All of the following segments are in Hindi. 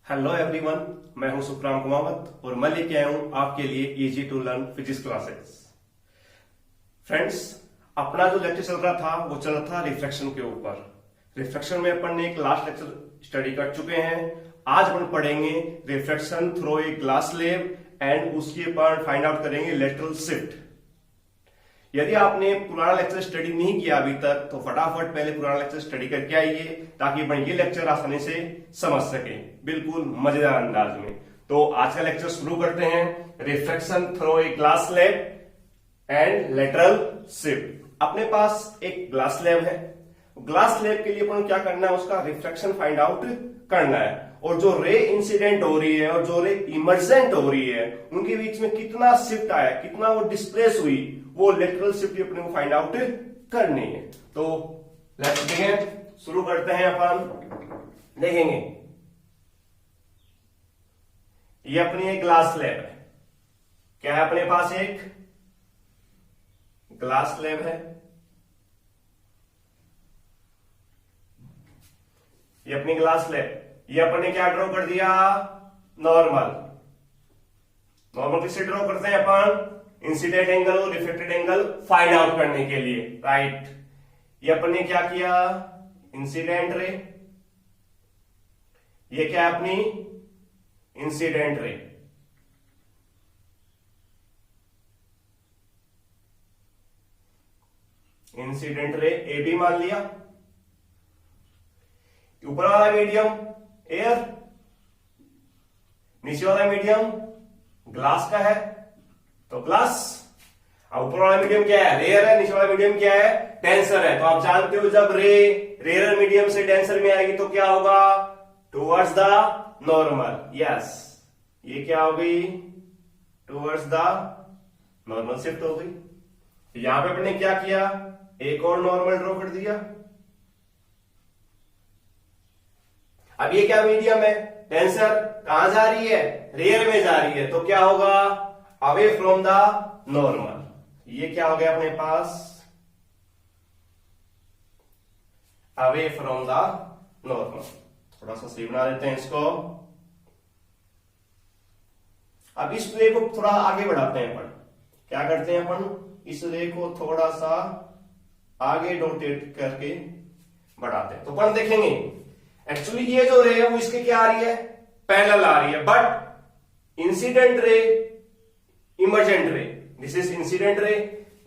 हेलो एवरीवन, मैं हूं सुखराम कुमावत और मैं लेके आया हूं आपके लिए easy to learn physics classes. Friends, अपना जो लेक्चर चल रहा था वो चल रहा था रिफ्रैक्शन के ऊपर। रिफ्रैक्शन में अपन ने एक लास्ट लेक्चर स्टडी कर चुके हैं। आज अपन पढ़ेंगे refraction through a glass slab and उसके अपन फाइंड आउट करेंगे लेटरल शिफ्ट। यदि आपने पुराना लेक्चर स्टडी नहीं किया अभी तक तो फटाफट पहले पुराना लेक्चर स्टडी करके आइए ताकि अपन ये लेक्चर आसानी से समझ सके, बिल्कुल मजेदार अंदाज में। तो आज का लेक्चर शुरू करते हैं। Refraction through a glass slab and lateral shift. अपने पास एक ग्लास स्लैब है। ग्लास स्लैब के लिए अपन क्या करना है, उसका रिफ्रैक्शन फाइंड आउट करना है और जो रे इंसिडेंट हो रही है और जो रे इमर्जेंट हो रही है उनके बीच में कितना शिफ्ट आया, कितना वो डिस्प्लेस हुई, वो लेटरल शिफ्ट अपने को फाइंड आउट करनी है। तो लेट्स बिगिन, शुरू करते हैं। अपन देखेंगे ये अपनी एक ग्लास स्लैब है। क्या है अपने पास? एक ग्लास स्लैब है। ये अपनी ग्लास स्लैब, ये अपन ने क्या ड्रॉ कर दिया? नॉर्मल। नॉर्मल किससे ड्रॉ करते हैं अपन? इंसिडेंट एंगल और रिफ्लेक्टेड एंगल फाइंड आउट करने के लिए, राइट। ये अपन ने क्या किया? Incident ray. ये क्या है अपनी? Incident ray. Incident ray A B मान लिया। ऊपर वाला मीडियम एयर, नीचे वाला मीडियम ग्लास का है तो ग्लास। अब ऊपर वाला मीडियम क्या है? रेयर है। नीचे वाला मीडियम क्या है? डेंसर है। तो आप जानते हो जब रे रेयर मीडियम से डेंसर में आएगी तो क्या होगा? Towards the normal. यस, ये क्या हो गई? टुवर्ड्स द नॉर्मल शिफ्ट हो गई। यहां पे अपने क्या किया? एक और नॉर्मल ड्रॉ कर दिया। अब ये क्या मीडियम है? डेंसर। कहां जा रही है? रेयर में जा रही है तो क्या होगा? Away from the normal. ये क्या हो गया अपने पास? Away from the normal. थोड़ा सा सही बना देते हैं इसको। अब इस रे को थोड़ा आगे बढ़ाते हैं अपन। क्या करते हैं अपन? इस रे को थोड़ा सा आगे रोटेट करके बढ़ाते हैं तो अपन देखेंगे एक्चुअली ये जो रे है वो इसके क्या आ रही है? पैरेलल आ रही है। But incident ray, emergent ray, this is incident ray,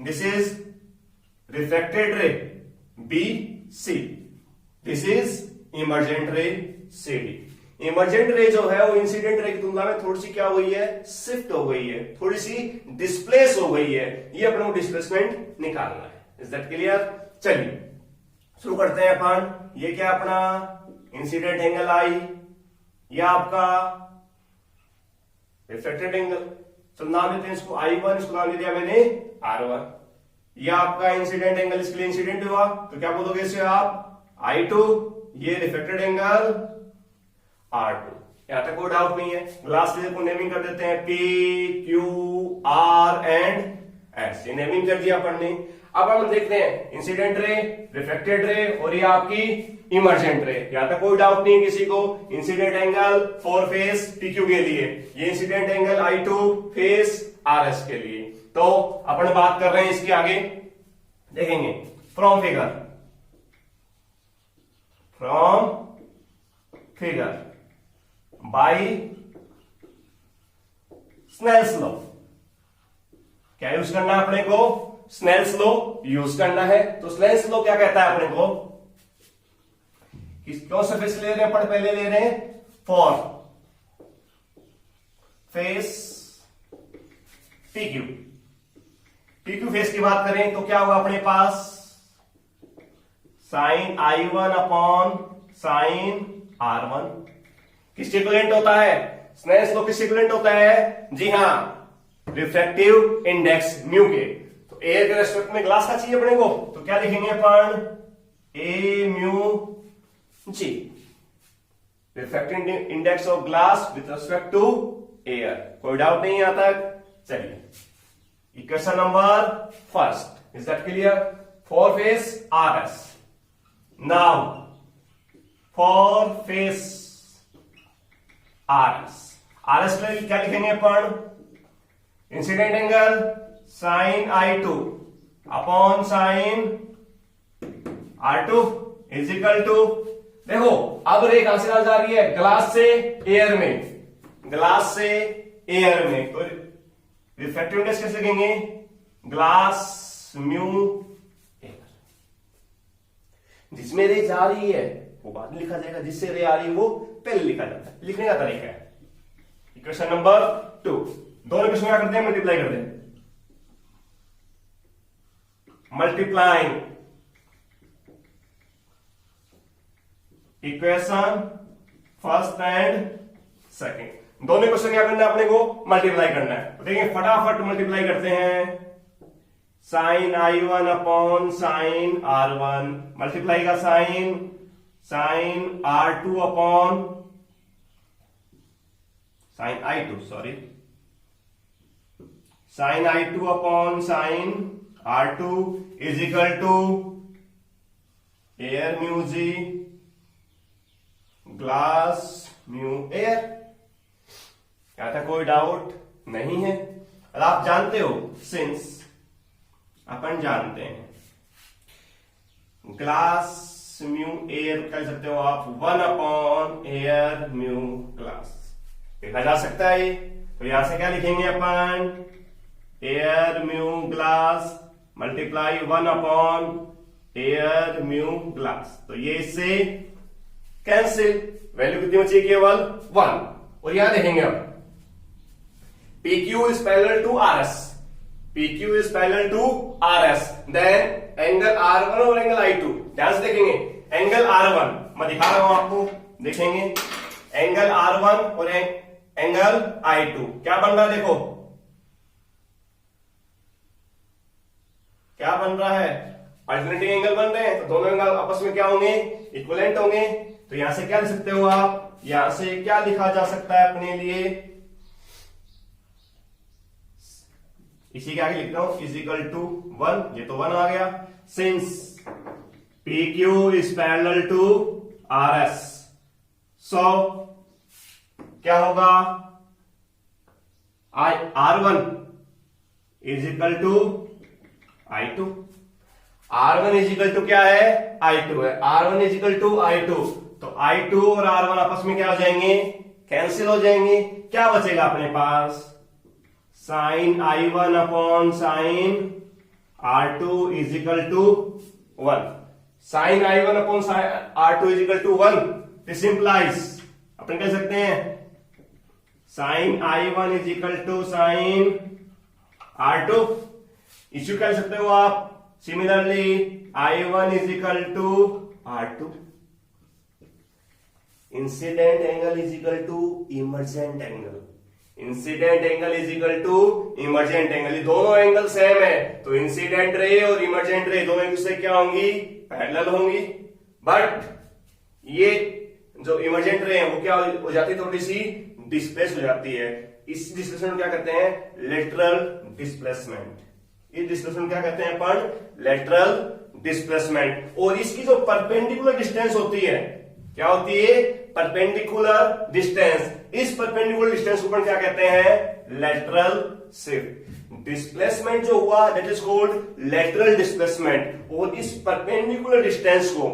this is reflected ray B C, this is emergent ray C D. Emergent रे जो है वो इंसिडेंट रे की तुलना में थोड़ी सी क्या हो गई है? शिफ्ट हो गई है, थोड़ी सी डिस्प्लेस हो गई है। ये अपने को डिस्प्लेसमेंट निकालना है। Is that clear? चलिए शुरू करते हैं अपन। ये क्या अपना इंसिडेंट एंगल आई, या आपका रिफ्लेक्टेड एंगल। तो नाम देते हैं इसको I1, इसको नाम दे दिया मैंने R1। यह आपका इंसिडेंट एंगल, इसके लिए इंसिडेंट हुआ तो क्या बोलोगे इसे आप? I2। ये रिफ्लेक्टेड एंगल R2। यहां तक कोई डाउट नहीं है। ग्लास स्लैब को नेमिंग कर देते हैं P, Q, R and S। ये नेमिंग कर दिया अपन ने। अब हम देखते हैं इंसिडेंट रे, रिफ्लेक्टेड रे और ये आपकी इमर्जेंट रे। यहां तक कोई डाउट नहीं है किसी को। इंसिडेंट एंगल 4 फेस PQ के लिए, ये incident angle I2 face RS के लिए। तो अपन बात कर रहे हैं इसकी आगे देखेंगे from figure by Snell's law. क्या यूज करना है अपने को? स्नेल्स लॉ यूज करना है। तो स्नेल्स लॉ क्या कहता है अपने को? कौन सा फेस ले रहे हैं अपन? पहले ले रहे हैं for face PQ। PQ face की बात करें तो क्या होगा अपने पास? Sine I1 upon sine R1 किसके इक्विवेलेंट होता है? स्नेल्स लॉ किसके इक्विवेलेंट होता है? जी हां, रिफ्रैक्टिव इंडेक्स म्यू के। तो एयर के रेस्पेक्ट में ग्लास का चाहिए अपने को तो क्या लिखेंगे अपन? A mu G, refractive index of glass with respect to air. कोई डाउट नहीं यहां तक? चलिए equation number first, is that clear? For face RS। Now for face RS के लिए क्या लिखेंगे अपन? Incident angle sine I2 upon sine R2 is equal to, देखो अब रे कहां से कहां जा रही है? ग्लास से एयर में, ग्लास से एयर में, तो रिफ्रैक्टिव इंडेक्स कैसे लिखेंगे? Glass mu air. जिसमें रे जा रही है वो बाद में लिखा जाएगा, जिससे रे आ रही है वो पहले लिखा जाता है। लिखने का तरीका है। इक्वेशन नंबर 2, दोनों इक्वेशन क्या करते हैं? मल्टीप्लाई करते हैं। Multiplying equation first and second, दोनों क्वेश्चन क्या करना है अपने को? मल्टीप्लाई करना है। तो देखिए फटाफट मल्टीप्लाई करते हैं। Sine I1 upon sine R1, multiply का sign, sine R2 upon sine I2, sorry, sine I2 upon sine R2 is equal to air mu G glass mu air. क्या था? कोई डाउट नहीं है? और आप जानते हो, सिंस अपन जानते हैं ग्लास म्यू एयर कह सकते हो आप 1 अपॉन एयर म्यू ग्लास, लिखा जा सकता है ये। तो यहां से क्या लिखेंगे अपन? Air mu glass multiply 1 upon air mu glass. तो ये इससे कैंसिल, वैल्यू कितनी बची? केवल 1। और यहां देखेंगे अब PQ is parallel to RS, PQ is parallel to RS, then angle R1 और एंगल I2, ध्यान से देखेंगे। एंगल R1 मैं दिखा रहा हूं आपको, देखेंगे एंगल R1 और एंगल I2 क्या बन रहा है? देखो क्या बन रहा है? अल्टरनेटिंग एंगल बन रहे हैं, तो दोनों एंगल आपस में क्या होंगे? इक्विवेलेंट होंगे। तो यहां से क्या लिख सकते हो आप? यहां से क्या लिखा जा सकता है अपने लिए? इसी के आगे लिखता हूं, इज इक्वल टू 1, ये तो 1 आ गया। Since PQ is parallel to RS, so क्या होगा? R1 is equal to I2, R1 is equal to क्या है? I2 है। R1 is equal to I2, तो I2 और R1 आपस में क्या हो जाएंगे? कैंसिल हो जाएंगे। क्या बचेगा अपने पास? Sine I1 upon sine R2 is equal to 1। Sine I1 upon R2 is equal to 1, this implies अपन कह सकते हैं sine I1 is equal to sine R2। इश्यू कह सकते हो आप similarly I1 is equal to R2। Incident angle is equal to emergent angle, incident angle is equal to emergent angle. ये दोनों एंगल सेम है, तो इंसिडेंट रे और इमर्जेंट रे दोनों एक दूसरे क्या होंगी? पैरेलल होंगी। बट ये जो इमर्जेंट रे है वो क्या हो जाती है? थोड़ी सी डिस्प्लेस हो जाती है। इस डिस्प्लेसमेंट क्या कहते हैं? Lateral displacement. इस डिस्प्लेसमेंट क्या कहते हैं अपन? Lateral displacement. और इसकी जो परपेंडिकुलर डिस्टेंस होती है, क्या होती है? Perpendicular distance. इस परपेंडिकुलर डिस्टेंस को अपन क्या कहते हैं? Lateral shift. डिस्प्लेसमेंट जो हुआ that is called lateral displacement. और इस परपेंडिकुलर डिस्टेंस को,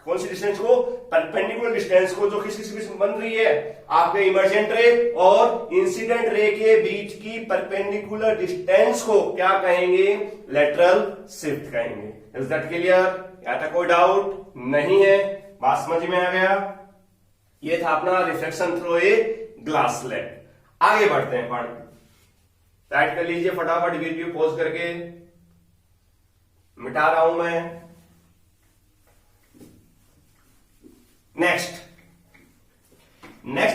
कौन सी डिस्टेंस को? परपेंडिकुलर डिस्टेंस को, जो किस बीच में बन रही है? आपके इमर्जेंट रे और इंसिडेंट रे के बीच की परपेंडिकुलर डिस्टेंस को क्या कहेंगे? लेटरल शिफ्ट कहेंगे। Is that clear? या था कोई डाउट नहीं है? बात समझ में आ गया? ये था अपना reflection through a glass slab. आगे बढ़ते हैं, पढ़ टाइट कर लीजिए फटाफट, वीडियो पॉज करके मिटा रहा हूं मैं। नेक्स्ट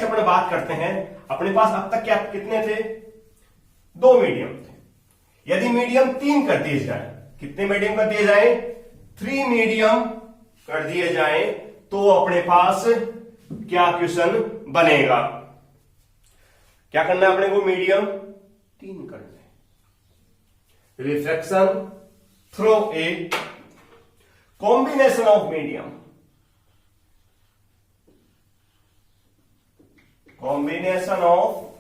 अपन बात करते हैं, अपने पास अब तक क्या कितने थे? 2 मीडियम थे। यदि मीडियम 3 कर दिए जाए, कितने मीडियम कर दिए जाए? 3 मीडियम कर दिए जाए, तो अपने पास क्या क्वेश्चन बनेगा? क्या करना है अपने को? मीडियम 3 करना है। Reflection through a combination of medium, combination of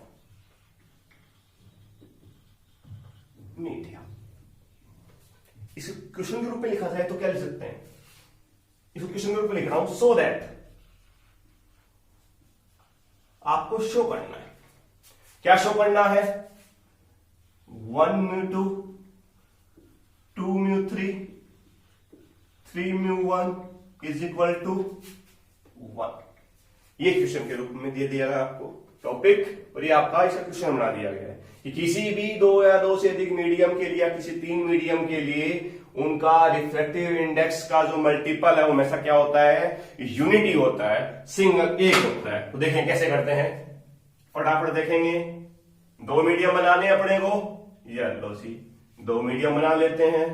medium. इसे क्वेश्चन के रूप में लिखा जाए तो क्या लिख सकते हैं, इसको क्वेश्चन के रूप में लिख रहा हूं सो दैट आपको शो करना है। क्या शो करना है? 1 mu 2, 2 mu 3, 3 mu 1 is equal to 1। ये क्वेश्चन के रूप में दे दिया गया आपको टॉपिक, और ये आपका ऐसा क्वेश्चन बना दिया गया है कि किसी भी दो या दो से अधिक मीडियम के लिए या किसी 3 मीडियम के लिए उनका रिफ्रैक्टिव इंडेक्स का जो मल्टीपल है वो हमेशा क्या होता है, यूनिटी होता है, सिंगल एक होता है। तो देखें कैसे करते हैं, फटाफट देखेंगे। दो मीडियम बनाने अपने को, ये लो सी 2 मीडियम बना लेते हैं।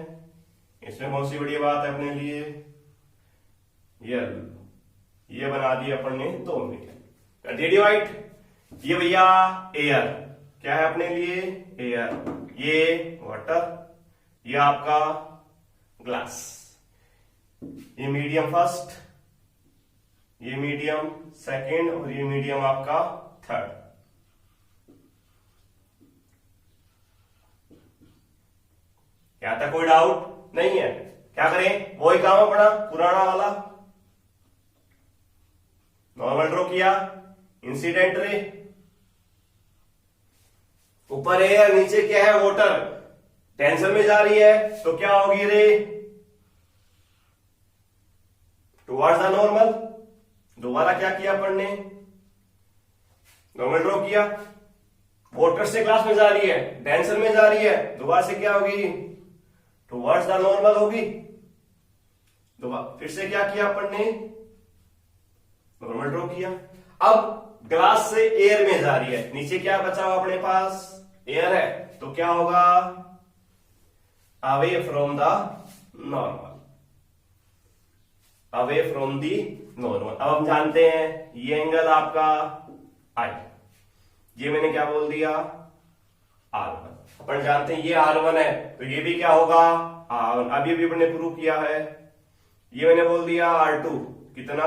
इसमें कौन सी बड़ी बात है अपने लिए, ये बना दिया अपन ने 2 मीडियम, कर दिया डिवाइड। ये भैया एयर, क्या है अपने लिए एयर, ये वाटर, ये आपका ग्लास। ये मीडियम फर्स्ट, ये मीडियम सेकंड, और ये मीडियम आपका थर्ड। क्या था, कोई डाउट नहीं है? क्या करें, वही काम अपना पुराना वाला, नॉर्मल ड्रॉ किया, इंसिडेंट रे, ऊपर एयर नीचे क्या है वाटर, टेंशन में जा रही है तो क्या होगी रे, टुवर्ड्स द नॉर्मल। दोबारा क्या किया अपन ने, नॉर्मल ड्रॉ किया, वाटर से ग्लास में जा रही है, टेंशन में जा रही है, दोबारा से क्या होगी, टुवर्ड्स द नॉर्मल होगी। दोबारा फिर से क्या किया अपन ने, नॉर्मल ड्रॉ किया। अब ग्लास से एयर में जा रही है, नीचे क्या बचा हुआ अपने पास, एयर है, तो क्या होगा, away from the normal, away from the normal. अब हम जानते हैं ये एंगल आपका आई, ये मैंने क्या बोल दिया R1, अपन जानते हैं ये R1 है तो ये भी क्या होगा R1। अभी भी अपने प्रूव किया है, ये मैंने बोल दिया R2, कितना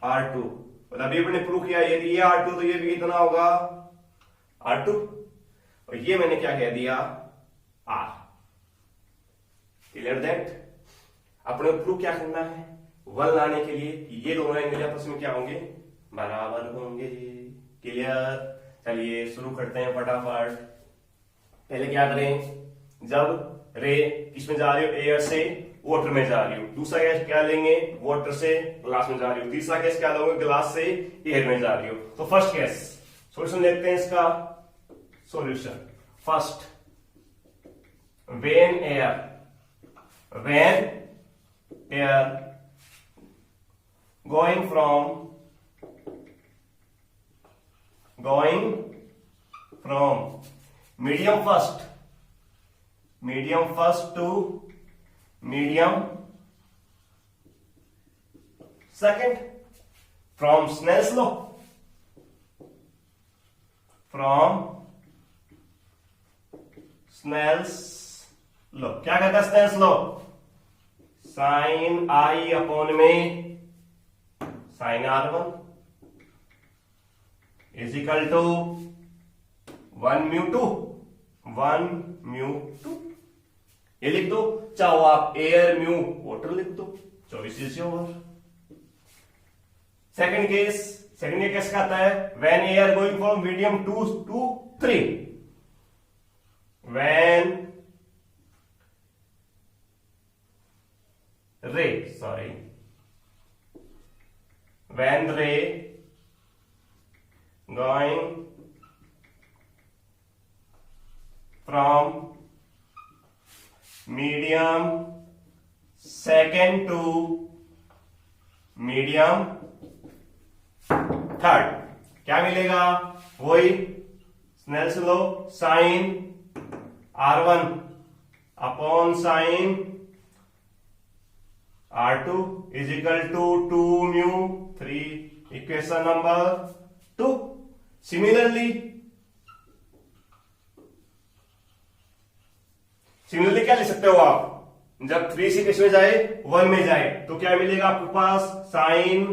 R2, और अभी अपने प्रूव किया यदि ये R2 तो ये भी कितना होगा R2, और ये मैंने क्या कह दिया R। Clear that? अपने प्रूफ क्या करना है, 1 लाने के लिए ये दोनों एंगल आपस में क्या होंगे, बराबर होंगे। क्लियर? चलिए शुरू करते हैं फटाफट। पहले क्या करें, जब रे किसमें जा रही हो, एयर से वाटर में जा रही हो, दूसरा केस क्या लेंगे, वाटर से ग्लास में जा रही हो, तीसरा केस क्या लोगे, ग्लास से एयर में जा रही हो। तो फर्स्ट केस सॉल्यूशन देखते हैं इसका। Solution first, when air going from medium first to medium second, from Snell's law, क्या कहता है Snell's law, sine I upon में sine R1 is equal to 1 mu 2, 1 mu 2। ये लिख दो, चाहो आप एयर म्यू वाटर लिख दो, choice is your. Second case का आता है when air going from medium 2 to 3, when ray going from medium second to medium third, क्या मिलेगा, वही Snell's law, sine R1 upon sine R2 is equal to 2 mu 3, equation number 2। Similarly क्या लिख सकते हो आप, जब 3 से किस में जाए, 1 में जाए, तो क्या मिलेगा आपके पास, sine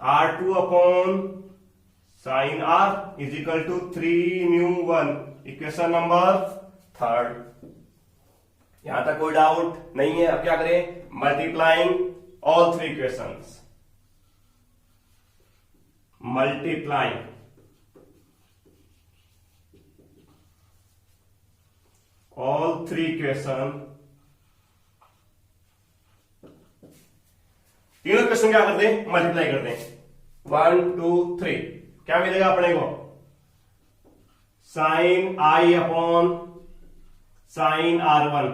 R2 upon sine R is equal to 3μ1, equation number 3। यहां तक कोई डाउट नहीं है। अब क्या करें, multiplying all three equations, multiplying all three equation, तीनों इक्वेशन क्या कर दें, मल्टीप्लाई कर दें। 1 2 3 क्या मिलेगा अपने को, sine I upon sine R1,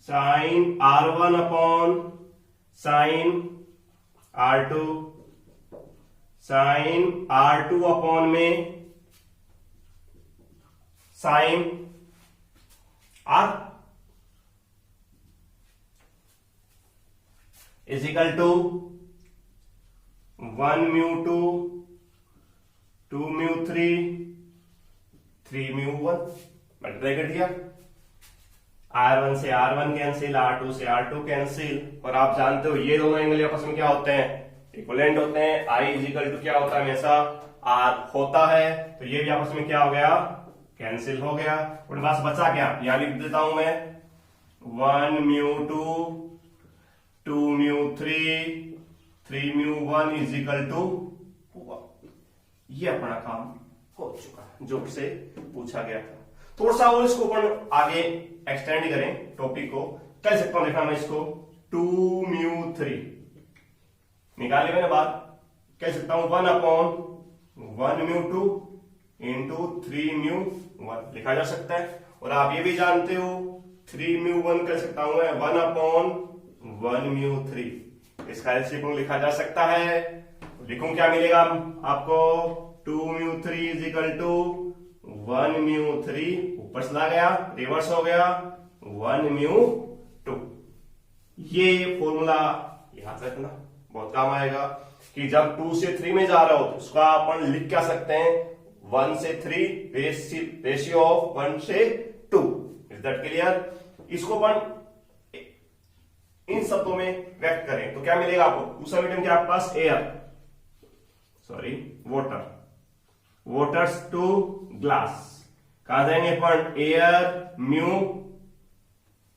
sine R1 upon sine R2, sine R2 upon में sine R is equal to 1μ2, 2μ3, 3μ1, multiply कर दिया। R1 से R1 कैंसिल, R2 से R2 कैंसिल, और आप जानते हो ये दोनों एंगल आपस में क्या होते हैं, इक्विवेलेंट होते हैं। I इज इक्वल टू क्या होता है, हमेशा R होता है, तो ये भी आपस में क्या हो गया, कैंसिल हो गया। और बस बचा क्या, यहां लिख देता हूं मैं 1μ2, 2μ3, 3μ1 इज इक्वल टू, ये अपना काम हो चुका है जो से पूछा गया था। थोड़ा सा और इसको अपन आगे एक्सटेंड करें टॉपिक को, कह सकता हूं, देखा मैं इसको 2μ3 निकाले मैंने बात, कह सकता हूं 1 अपॉन 1μ2 इंटू 3μ1 लिखा जा सकता है। और आप ये भी जानते हो 3μ1 कह सकता हूं मैं 1 अपॉन 1μ3, इसका एलसीएम लिखा जा सकता है। लिखूं क्या मिलेगा आपको, 2μ3 इज इक्वल टू 1μ3, ऊपर चला गया, रिवर्स हो गया 1μ2। ये फॉर्मूला याद रखना, बहुत काम आएगा कि जब 2 से 3 में जा रहा हो तो उसका अपन लिख क्या सकते हैं, 1 से 3 रेशियो ऑफ 1 से 2। Is that clear? इसको अपन इन शब्दों में व्यक्त करें तो क्या मिलेगा आपको, दूसरा मीडियम क्या आपके पास, air, sorry water, waters to glass, कहा जाएंगे अपन, air mu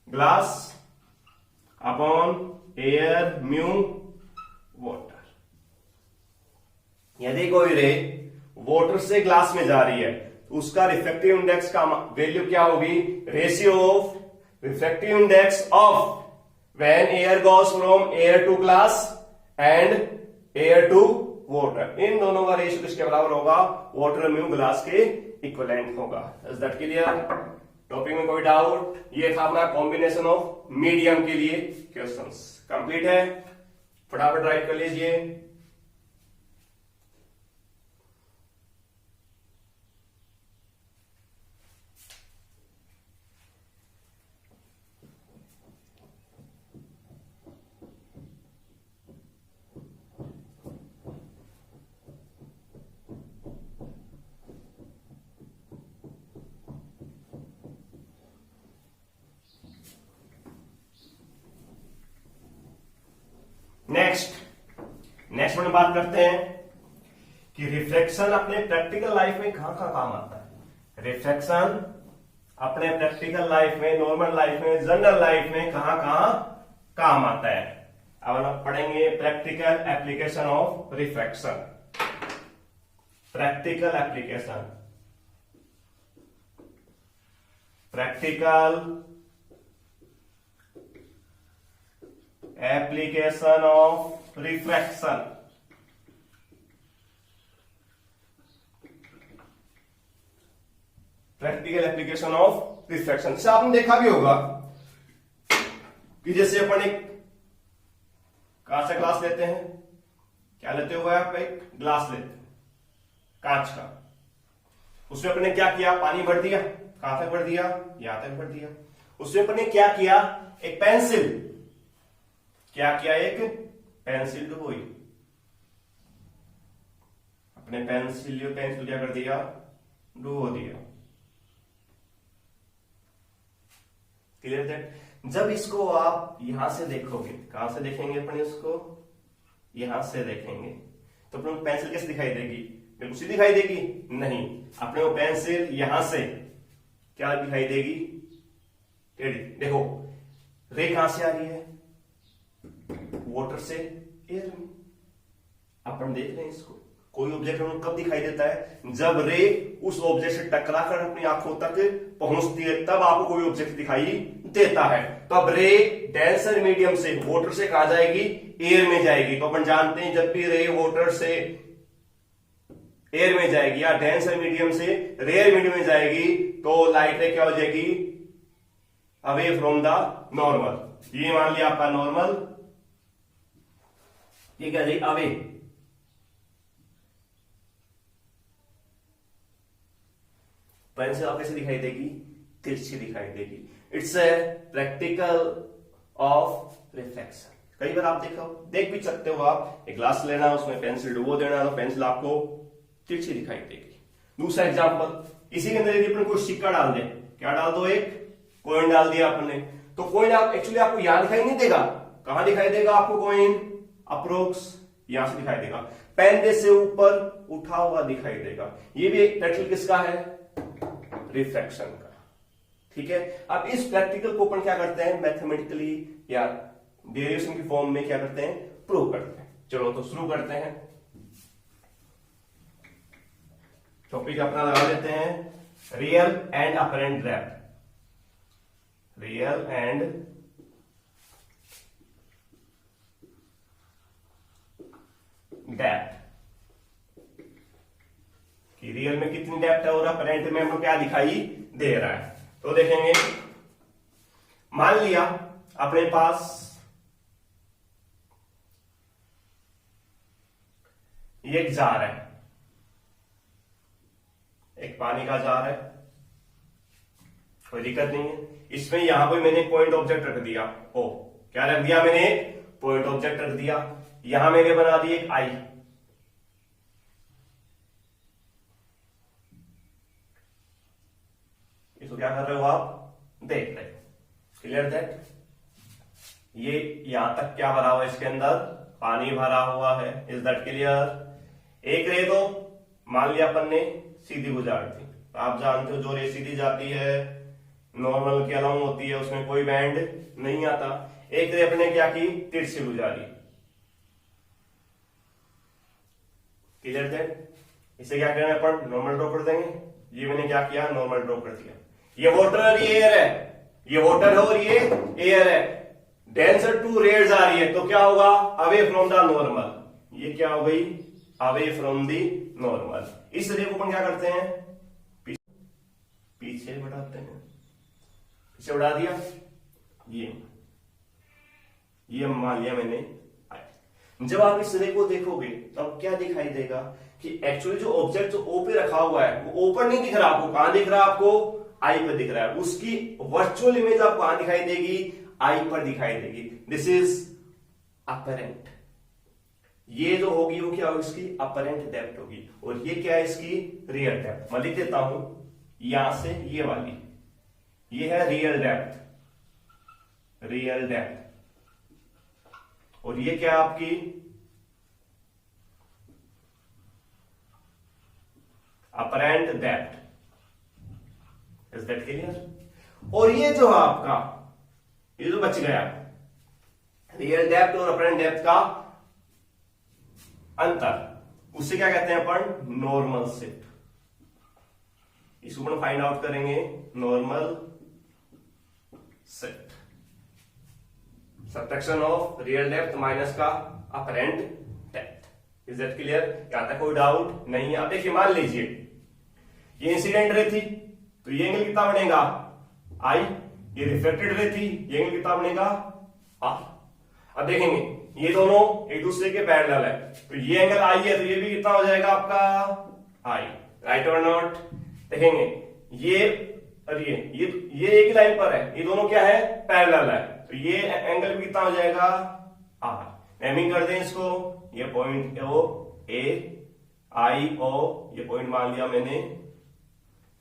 glass upon air mu water. यदि कोई रे वाटर से ग्लास में जा रही है तो उसका रिफ्रैक्टिव इंडेक्स का वैल्यू क्या होगी, ratio of refractive index of when air goes from air to glass and air to water, इन दोनों का रेशियो किसके बराबर होगा, वाटर म्यू ग्लास के इक्विवेलेंट होगा। Is that clear? टॉपिक में कोई डाउट? ये था अपना कॉम्बिनेशन ऑफ मीडियम के लिए क्वेश्चंस। कंप्लीट है, फटाफट राइट कर लीजिए। नेक्स्ट में बात करते हैं कि रिफ्लेक्शन अपने प्रैक्टिकल लाइफ में कहां कहां काम आता है। रिफ्लेक्शन अपने प्रैक्टिकल लाइफ में, नॉर्मल लाइफ में, जनरल लाइफ में कहां कहां काम आता है। अब हम पढ़ेंगे practical application of reflection. Practical application, practical application of refraction. Practical application of refraction से आपने देखा भी होगा कि जैसे अपन एक कहां से ग्लास लेते हैं, क्या लेते हुए आप, एक ग्लास लेते हैं कांच का, उसमें अपने क्या किया, पानी भर दिया, कहां तक भर दिया, यहां तक भर दिया। उसमें अपने क्या किया, एक पेंसिल, क्या किया, एक पेंसिल डुबोई, अपने पेंसिल क्या कर दिया, डुबो दिया। Clear that? जब इसको आप यहां से देखोगे, कहां से देखेंगे अपन इसको, यहां से देखेंगे, तो अपने को पेंसिल कैसे दिखाई देगी? बिल्कुल सीधी दिखाई देगी? नहीं, अपने को पेंसिल यहां से क्या दिखाई देगी? टेढ़ी। देखो रे कहां से आ रही है? वाटर से एयर में। अपन देख रहे हैं इसको, कोई ऑब्जेक्ट हमें कब दिखाई देता है? जब रे उस ऑब्जेक्ट से टकराकर अपनी आंखों तक पहुंचती है, तब आपको कोई ऑब्जेक्ट दिखाई देता है। तो अब रे डेंसर मीडियम से, वाटर से कहां जाएगी? एयर में जाएगी। तो अपन जानते हैं जब भी रे वाटर से एयर में जाएगी या डेंसर मीडियम से रेयर मीडियम में जाएगी, तो लाइट रे क्या हो जाएगी? Away from the normal. ये मान लिया आपका नॉर्मल, ये क्या जाएगी? अवे। पेंसिल आप कैसे दिखाई देगी? तिरछी दिखाई देगी। It's a practical of reflection. कई बार आप देख भी सकते हो, आप एक ग्लास लेना, उसमें पेंसिल डुबो देना, तो पेंसिल आपको तिरछी दिखाई देगी। दूसरा एग्जांपल, इसी के अंदर यदि अपन कोई सिक्का डाल दे, क्या डाल दो? एक कॉइन डाल दिया आपने, तो कॉइन आप एक्चुअली आपको यहां दिखाई नहीं देगा। कहां दिखाई देगा आपको कॉइन? अप्रोक्स यहां से दिखाई देगा, पेन से ऊपर उठा हुआ दिखाई देगा। ये भी एक प्रैक्टिकल किसका है? रिफ्रैक्शन का। ठीक है, अब इस प्रैक्टिकल को अपन क्या करते हैं? मैथमेटिकली या डेरिवेशन की फॉर्म में क्या करते हैं? प्रूव करते हैं। चलो तो शुरू करते हैं। टॉपिक अपना लगा देते हैं real and apparent depth. Real and depth, कि रियल में कितनी डेप्थ है और अपरेंट में हमको क्या दिखाई दे रहा है। तो देखेंगे, मान लिया अपने पास ये एक जार है, एक पानी का जार है, कोई दिक्कत नहीं है। इसमें यहां पर मैंने पॉइंट ऑब्जेक्ट रख दिया। ओ, क्या रख दिया मैंने? पॉइंट ऑब्जेक्ट रख दिया। यहां मैंने बना दी एक आई। इसको क्या कर रहे हो आप? देख रहे हो। Clear that? ये यहां तक क्या भरा हुआ है? इसके अंदर पानी भरा हुआ है। Is that clear? एक रे तो मान लिया अपन ने सीधी गुजार दी। आप जानते हो जो रे सीधी जाती है नॉर्मल के अलाउंग होती है, उसमें कोई बैंड नहीं आता। एक रे अपने क्या की? तिरछी गुजारी। Clear that? इसे क्या करना है अपन? नॉर्मल ड्रॉ कर देंगे। ये मैंने क्या किया? नॉर्मल ड्रॉ कर दिया। ये वाटर और ये एयर है, ये वाटर है और ये एयर है। डेंसर टू रेयर्स आ रही है, तो क्या होगा? Away from the normal. ये क्या हो गई? Away from the normal. इस रे को अपन क्या करते हैं? पीछे बढ़ाते हैं। पीछे बढ़ा दिया, ये मान लिया मैंने। जब आप इस रे को देखोगे तब क्या दिखाई देगा कि एक्चुअली जो ऑब्जेक्ट जो ओ पे रखा हुआ है वो ओ पर नहीं दिख रहा आपको। कहां दिख रहा है आपको? आई पर दिख रहा है। उसकी वर्चुअल इमेज आपको कहां दिखाई देगी? आई पर दिखाई देगी। This is apparent. ये जो होगी वो क्या होगी? इसकी अपरेंट डेप्थ होगी। और ये क्या है? इसकी रियल डेप्थ। मैं लिख देता हूं यहां से, ये वाली ये है रियल डेप्थ, रियल डेप्थ। और ये क्या आपकी? Apparent depth. Is that clear? और ये जो है आपका, ये जो बच गया रियल डेप्थ और अपरेंट डेप्थ का अंतर, उसे क्या कहते हैं अपन? Normal shift. इसको अपन फाइंड आउट करेंगे, normal shift. Subtraction of real depth minus का apparent depth. Is that clear? यहां तक कोई डाउट नहीं है? अब देखिए, मान लीजिए ये इंसिडेंट रे थी, तो ये एंगल कितना बनेगा? आई। ये रिफ्लेक्टेड रे थी, ये एंगल कितना बनेगा? आर। अब देखेंगे ये दोनों एक दूसरे के पैरेलल है, तो ये एंगल आई है, तो ये भी कितना हो जाएगा आपका? आई। राइट और नॉट? देखेंगे ये और ये एक ही लाइन पर है, ये दोनों क्या है? पैरेलल है, तो ये एंगल भी कितना हो जाएगा? आर। नेमिंग कर दें इसको, ये पॉइंट ओ ए, आई ओ, ये पॉइंट मान लिया मैंने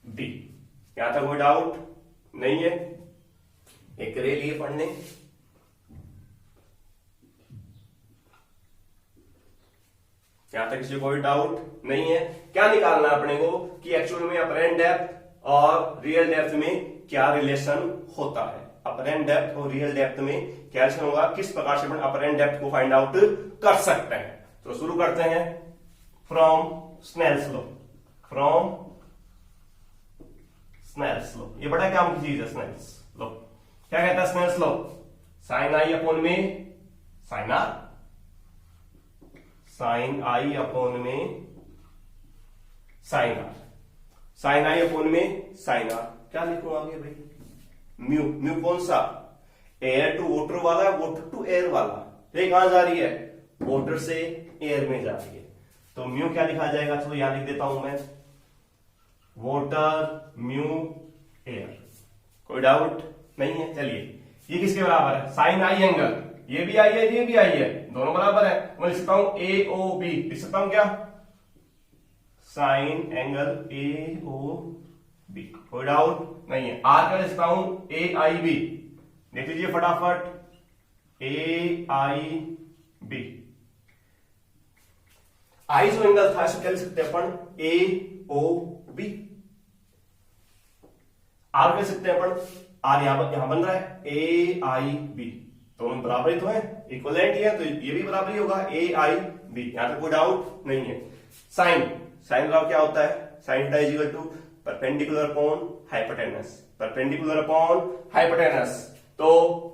बी। यहां तक कोई डाउट नहीं है? एक रे लिए पढ़ने, यहां तक किसी को कोई डाउट नहीं है? क्या निकालना है अपने को कि एक्चुअल में अपरेंट डेप्थ और रियल डेप्थ में क्या रिलेशन होता है। अपरेंट डेप्थ और रियल डेप्थ में क्या रिलेशन होगा, किस प्रकार से अपन अपरेंट डेप्थ को फाइंड आउट कर सकते हैं। तो शुरू करते हैं from Snell's law. From Snell's law, ये बड़ा काम की चीज है स्नेल्स लॉ। क्या कहता है Snell's law? Sine I upon में sine R, sine I upon में sine R, sine I upon में साइन आर। क्या लिखूं आगे भाई? म्यू। म्यू कौन सा? एयर टू वोटर वाला, वोटर टू एयर वाला। ये कहां जा रही है? वोटर से एयर में जा रही है। तो म्यू क्या लिखा जाएगा? चलो यहां लिख देता हूं मैं, वोटर म्यू एयर। कोई डाउट नहीं है? चलिए, ये किसके बराबर है? साइन आई एंगल, ये भी आई है ये भी आई है, दोनों बराबर है। मैं लिख सकता हूं ए ओ बी, लिख सकता हूं क्या? Sine angle A O B. कोई डाउट नहीं है? आर का लिख सकता हूं ए आई बी। देख लीजिए फटाफट, ए आई बी। आई जो एंगल था इसको क्या लिख सकते हैं अपन? ए ओ बी। आर कह सकते हैं अपन, आर यहां बन रहा है ए आई बी, दोनों बराबर ही तो है, इक्वलेंट ही है, तो ये भी बराबर ही होगा ए आई बी। यहां तक कोई डाउट नहीं है? साइन, साइन लॉ क्या होता है? Sine theta is equal to perpendicular upon hypotenuse, perpendicular upon hypotenuse. तो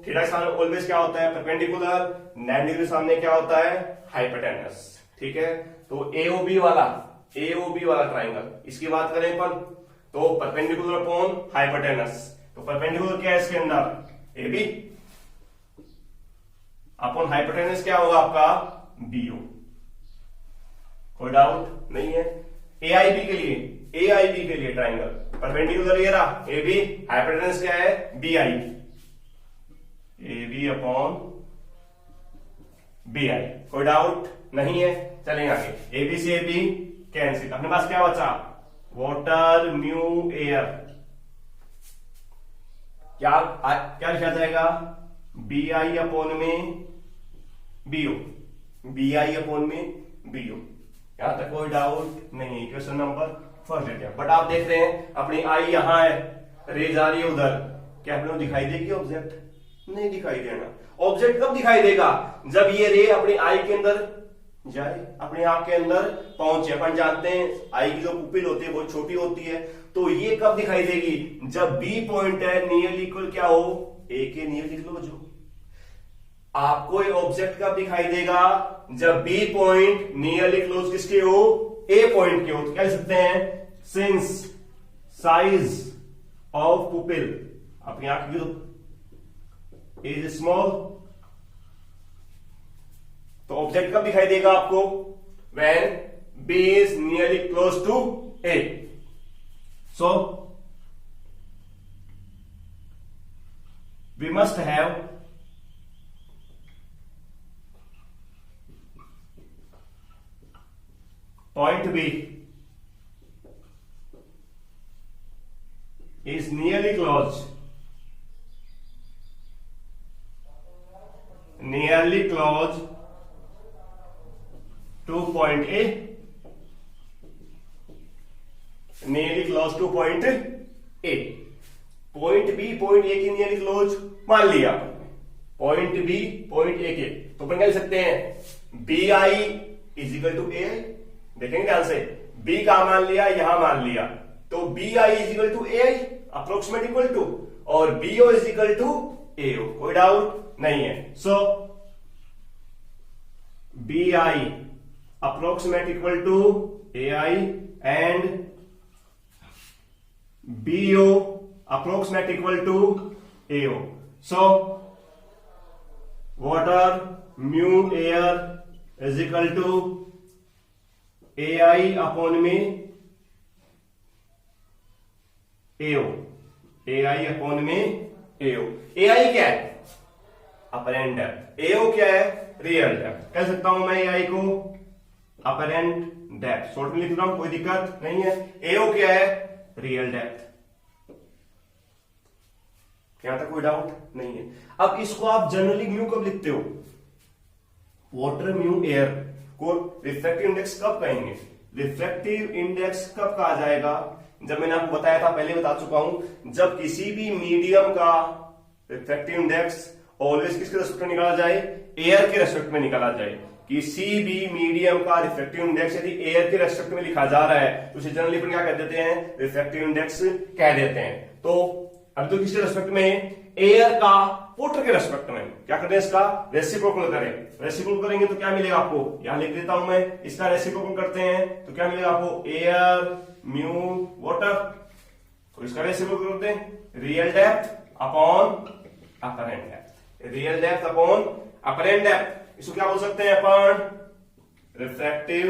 थीटा के सामने ऑलवेज क्या होता है? परपेंडिकुलर। 90 डिग्री सामने क्या होता है? हाइपोटेनस। ठीक है, तो एओबी वाला, एओबी वाला ट्राइंगल, इसकी बात करें अपन तो परपेंडिकुलर अपॉन हाइपोटेनस। तो परपेंडिकुलर क्या है इसके अंदर? ए बी, अपॉन हाइपोटेनस क्या होगा आपका? बीओ। कोई डाउट नहीं है? ए आई बी के लिए, ए आई बी के लिए ट्राइंगल परपेंडिकुलर ये रहा ए बी, हाइपोटेनस क्या है? B I, A B upon B I. कोई डाउट नहीं है? चलेंगे आगे। ए बी से ए बी कैंसिल, अपने पास क्या बचा? Water mu air. क्या लिखा जाएगा? बी आई अपॉन में बीओ, बी आई अपॉन में बीओ। यहां तक कोई डाउट नहीं है? क्वेश्चन नंबर फर्स्ट है। बट आप देख रहे हैं अपनी आई यहां है, रे जा रही है उधर, क्या अपने को दिखाई देगी ऑब्जेक्ट? नहीं दिखाई देना। ऑब्जेक्ट कब दिखाई देगा? जब ये रे अपनी आई के अंदर जाए, अपने आप के अंदर पहुंचे। अपन जानते हैं आई की जो पुपिल होती है बहुत छोटी होती है, तो ये कब दिखाई देगी? जब बी पॉइंट है नियर इक्वल क्या हो? ए के नियर क्लोज हो। आपको ये ऑब्जेक्ट कब दिखाई देगा? जब बी पॉइंट नियरली क्लोज किसके हो? ए पॉइंट के हो। तो क्या लिख सकते हैं? सिंस साइज ऑफ पुपिल, अपनी आंख की तो इज स्मॉल, तो ऑब्जेक्ट कब दिखाई देगा आपको? When B is nearly close to A. So we must have point B is nearly close, nearly close to point A, nearly close to point A. point B point A के नियरली क्लोज मान लिया point B point A के, तो अपन क्या लिख सकते हैं? BI is equal to A। देखेंगे ध्यान से, बी का मान लिया, यहां मान लिया, तो B I is equal to A I approximate equal to, और BO is equal to AO. कोई डाउट नहीं है? So B I approximate equal to A I and BO approximate equal to AO. So water mu air is equal to A I upon में एओ, ए आई अपॉन में एओ। ए आई क्या है? Apparent depth. एओ क्या है? Real depth. कह सकता हूं मैं ए आई को अपरेंट डेप्थ, शॉर्ट में लिख रहा हूं, कोई दिक्कत नहीं है। एओ क्या है? Real depth. यहां तक कोई डाउट नहीं है? अब इसको आप जनरली म्यू कब लिखते हो? वाटर म्यू एयर, को रिफ्रैक्टिव इंडेक्स कब कहेंगे? रिफ्रैक्टिव इंडेक्स कब कहा जाएगा? जब मैंने आपको बताया था, पहले बता चुका हूं, जब किसी भी मीडियम का रिफ्रैक्टिव इंडेक्स ऑलवेज किसके रेस्पेक्ट में निकाला जाए? एयर के रेस्पेक्ट में निकाला जाए। किसी भी मीडियम का रिफ्रैक्टिव इंडेक्स यदि एयर के रेस्पेक्ट में लिखा जा रहा है तो उसे जनरली क्या कह देते हैं? रिफ्रैक्टिव इंडेक्स कह देते हैं। तो अब तो किसके रेस्पेक्ट में? एयर का वाटर के रेस्पेक्ट में। क्या करते हैं? इसका रेसिप्रोकल करें। रेसिप्रोकल करेंगे तो क्या मिलेगा आपको? यहां लिख देता हूं मैं, इसका रेसिप्रोकल करते हैं तो क्या मिलेगा आपको? Air mu water. तो इसका रेसिप्रोकल करते हैं, real depth upon apparent depth. Real depth upon apparent depth, इसको क्या बोल सकते हैं अपन? Refractive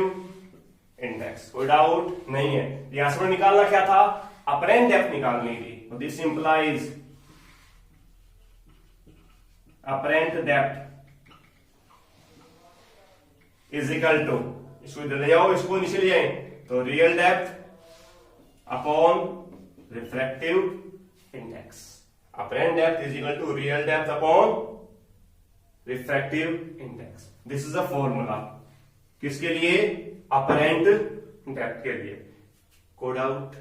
index. कोई डाउट नहीं है। यहां से निकालना क्या था? अपरेंट डेप्थ निकालनी थी। तो this implies apparent depth is equal to, इसको इधर ले जाओ, इसको नीचे ले जाए, तो real depth upon refractive index. Apparent depth is equal to real depth upon refractive index. This is a formula किसके लिए? अपरेंट डेप्थ के लिए। कोई डाउट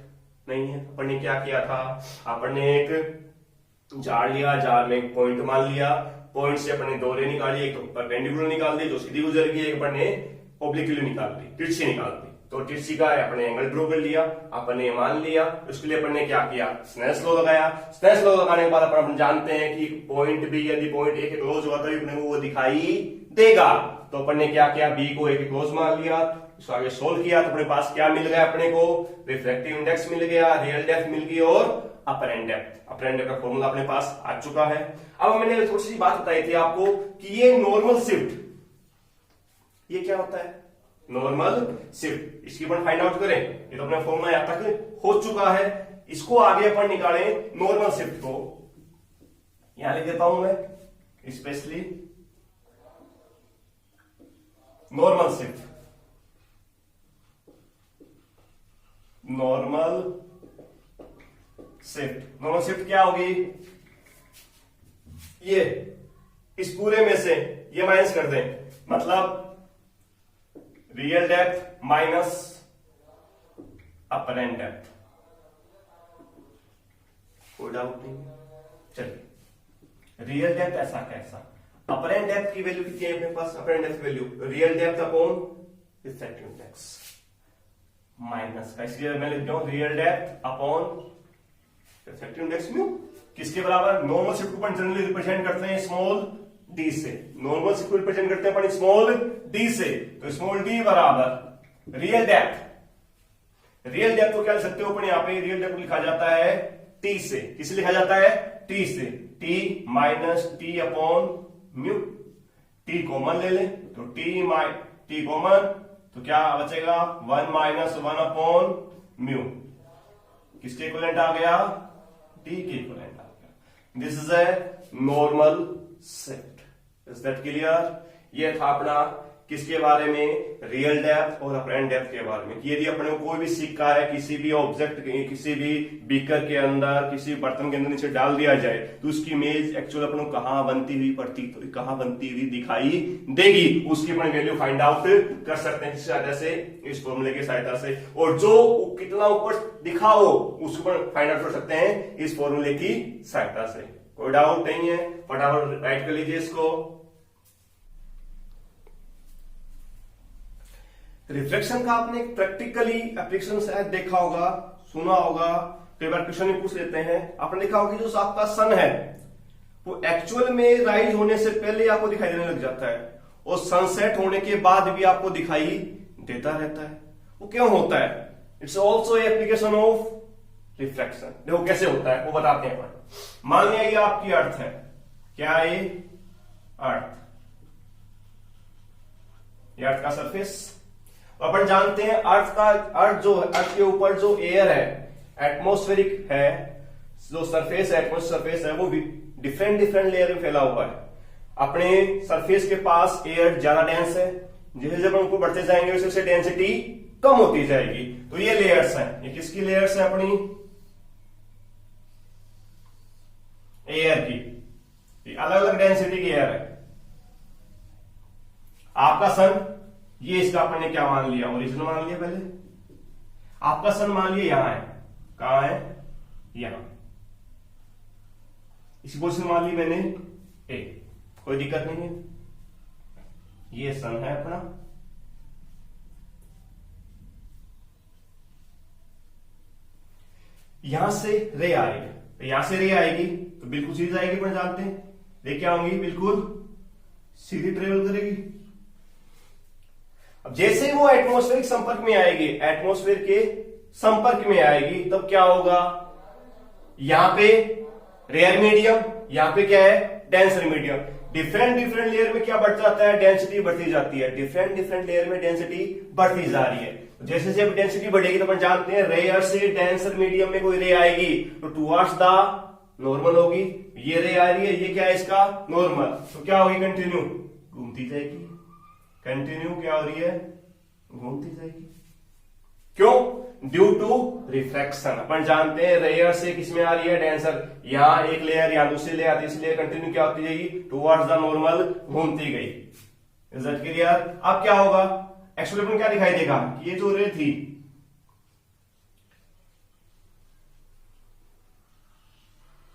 नहीं है। अपन ने क्या किया था? अपन ने एक जार लिया, जार में एक पॉइंट मान लिया, पॉइंट से अपन ने दो रे निकाली, एक तो परपेंडिकुलर निकाल दी जो सीधी गुजर गई, एक अपन ने ऑब्लिक्यूली निकाल दी, तिरछी निकाल दी। तो तिरछी का अपने एंगल ड्रॉ कर लिया, अपन ने मान लिया। उसके लिए अपन ने क्या किया? स्नेल्स लॉ लगाया। स्नेल्स लॉ लगाने के बाद अपन जानते हैं कि पॉइंट बी यदि पॉइंट ए के क्लोज होगा तभी अपने को वो दिखाई देगा। तो अपन ने क्या किया? बी को ए के क्लोज मान लिया, इसको आगे सोल्व किया तो अपने पास क्या मिल गया? अपने को रिफ्रैक्टिव इंडेक्स मिल गया, रियल डेप्थ मिल गई और अपरेंट डेप्थ। अपरेंट डेप्थ का फॉर्मूला अपने पास आ चुका है। अब मैंने थोड़ी सी बात बताई थी आपको कि ये नॉर्मल शिफ्ट, ये क्या होता है? Normal shift. इसकी अपन फाइंड आउट करें। ये तो अपना फॉर्मूला यहां तक हो चुका है। इसको आगे अपन निकालें नॉर्मल शिफ्ट को। यहां लिख देता हूं मैं specially normal shift. Normal shift, normal shift क्या होगी? ये इस पूरे में से ये माइनस कर दें, मतलब real depth minus apparent depth. कोई डाउट नहीं? चलिए, रियल डेप्थ ऐसा कैसा? अपरेंट डेप्थ की वैल्यू कितनी है अपने पास? Apparent depth value real depth upon refractive index minus का, इसलिए मैं लिख दूं real depth upon refractive index mu. किसके बराबर? नॉर्मल शिफ्ट को अपन जनरली रिप्रेजेंट करते हैं स्मॉल डी से। नॉर्मल शिफ्ट को रिप्रेजेंट करते हैं अपन स्मॉल डी से, तो स्मॉल डी बराबर रियल डेप्थ। रियल डेप्थ को क्या लिख सकते हो अपन? यहां पे रियल डेप्थ को लिखा जाता है टी से। किसे लिखा जाता है? टी से। T minus T upon mu. T common ले लें तो टी कॉमन तो क्या बचेगा? 1 माइनस 1 अपॉन म्यू। किसके इक्विवेलेंट आ गया? टी के इक्विवेलेंट आ गया। This is a normal shift. Is that clear? ये था अपना किसके बारे में? रियल डेप्थ और अपरेंट डेप्थ के बारे में। यदि अपने को कोई भी सिक्का है किसी भी ऑब्जेक्ट, किसी भी बीकर के अंदर, किसी बर्तन के अंदर नीचे डाल दिया जाए तो उसकी इमेज एक्चुअल अपने को कहां बनती हुई प्रतीत, कहां बनती हुई दिखाई देगी, उसकी अपने वैल्यू फाइंड आउट कर सकते हैं किस सहायता से? इस फॉर्मूले की सहायता से। और जो कितना ऊपर दिखा हो उसको फाइंड आउट कर सकते हैं इस फॉर्मूले की सहायता से। कोई डाउट नहीं है? फटाफट राइट कर लीजिए इसको। रिफ्लेक्शन का आपने प्रैक्टिकली एप्लीकेशन शायद देखा होगा, सुना होगा, कई बार क्वेश्चन में पूछ लेते हैं। आपने देखा होगा कि जो आपका सन है वो एक्चुअल में राइज होने से पहले आपको दिखाई देने लग जाता है और सनसेट होने के बाद भी आपको दिखाई देता रहता है। वो क्यों होता है? It's also application of reflection. देखो कैसे होता है वो बताते हैं। मान लिया ये आपकी अर्थ है, क्या ये अर्थ, ये अर्थ का सरफेस। अपन जानते हैं अर्थ के ऊपर जो एयर है, एटमॉस्फेरिक है, जो सरफेस है, एटमॉस्फेरिक सरफेस है, वो डिफरेंट लेयर में फैला हुआ है। अपने सरफेस के पास एयर ज्यादा डेंस है, जैसे जब हम ऊपर बढ़ते जाएंगे वैसे उससे डेंसिटी कम होती जाएगी। तो ये लेयर्स हैं। ये किसकी लेयर्स हैं? अपनी एयर की। अलग अलग डेंसिटी की एयर है। आपका सन ये इसका अपन ने क्या मान लिया, ओरिजिन मान लिया। पहले आपका सन मान लिया यहां है, कहां है, यहां, इसी पोजिशन मान ली मैंने ए, कोई दिक्कत नहीं है। ये सन है अपना, यहां से रे आ रही है, तो यहां से रे आएगी तो बिल्कुल सीधी आएगी, अपन जानते हैं। रे क्या होंगी, बिल्कुल सीधी ट्रेवल करेगी। अब जैसे ही वो एटमॉस्फेयर के संपर्क में आएगी, एटमॉस्फेयर के संपर्क में आएगी, तब क्या होगा, यहां पे रेयर मीडियम, यहां पे क्या है, denser medium. Different different layer में क्या बढ़ जाता है, डेंसिटी बढ़ती जाती है। डिफरेंट डिफरेंट लेयर में डेंसिटी बढ़ती जा रही है। जैसे जैसे डेंसिटी बढ़ेगी तो अपन जानते हैं रेयर से डेंसर मीडियम में कोई रे आएगी तो टुवर्ड्स द नॉर्मल होगी। ये रे आ रही है, ये क्या है इसका नॉर्मल, तो क्या होगी, कंटिन्यू घूमती जाएगी। कंटिन्यू क्या हो रही है, घूमती जाएगी। क्यों, ड्यू टू रिफ्रैक्शन। अपन जानते हैं रेयर से किसमें आ रही है, डेंसर, यहां एक लेयर, यहां दूसरी लेयर, तीसरी लेयर, कंटिन्यू क्या होती जाएगी, टुवर्ड्स द नॉर्मल घूमती गई। Is that clear. अब क्या होगा, एक्चुअली अपन क्या दिखाई देगा, ये जो रे थी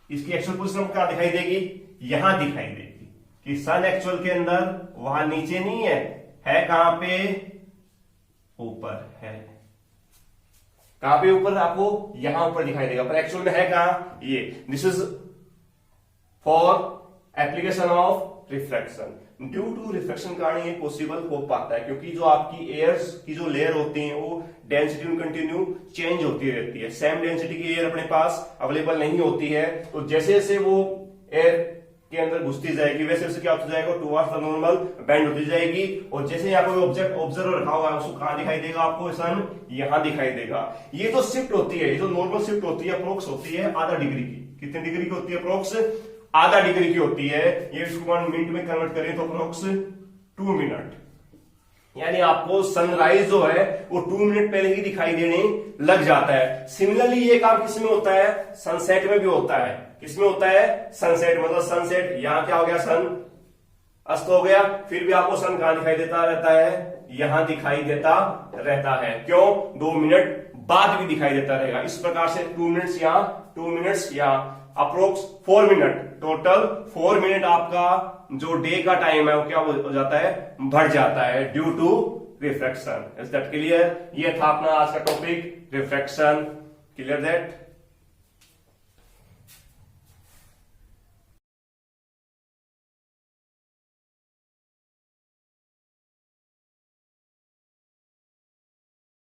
इसकी एक्चुअल पोजीशन क्या दिखाई देगी, यहां दिखाई देगी कि सन एक्चुअल के अंदर वहां नीचे नहीं है कहां पे, ऊपर है। कहां पे ऊपर, आपको यहां ऊपर दिखाई देगा, पर एक्चुअल में है कहां, ये। This is for application of reflection. Due to reflection कारण ये पॉसिबल हो पाता है, क्योंकि जो आपकी एयर्स की जो लेयर होती है वो डेंसिटी कंटिन्यू चेंज होती रहती है। सेम डेंसिटी की एयर अपने पास अवेलेबल नहीं होती है, तो जैसे जैसे वो एयर के अंदर घुसती जाएगी वैसे वैसे क्या होता जाएगा, टुवर्ड्स द नॉर्मल बेंड होती जाएगी। और जैसे यहाँ कोई ऑब्जेक्ट ऑब्जर्वर रखा हुआ है उसको कहां दिखाई देगा, आपको सन यहां दिखाई देगा। ये जो शिफ्ट होती है, ये जो नॉर्मल शिफ्ट होती है अप्रोक्स होती है आधा डिग्री की। कितने डिग्री की होती है, अप्रोक्स आधा डिग्री की होती है। ये इसको 1 मिनट में कन्वर्ट करें तो अप्रोक्स 2 मिनट, यानी आपको सनराइज जो है वो 2 मिनट पहले ही दिखाई देने लग जाता है। सिमिलरली ये काम किसमें होता है, सनसेट में भी होता है। किसमें होता है, सनसेट, मतलब सनसेट, यहां क्या हो गया, सन अस्त हो गया, फिर भी आपको सन कहां दिखाई देता रहता है, यहां दिखाई देता रहता है। क्यों, 2 मिनट बाद भी दिखाई देता रहेगा। इस प्रकार से 2 मिनट्स यहां, 2 मिनट्स यहां, अप्रोक्स 4 मिनट, टोटल 4 मिनट आपका जो डे का टाइम है वो क्या हो जाता है, बढ़ जाता है due to refraction. Is that clear. ये था अपना आज का टॉपिक, रिफ्रैक्शन। Clear that.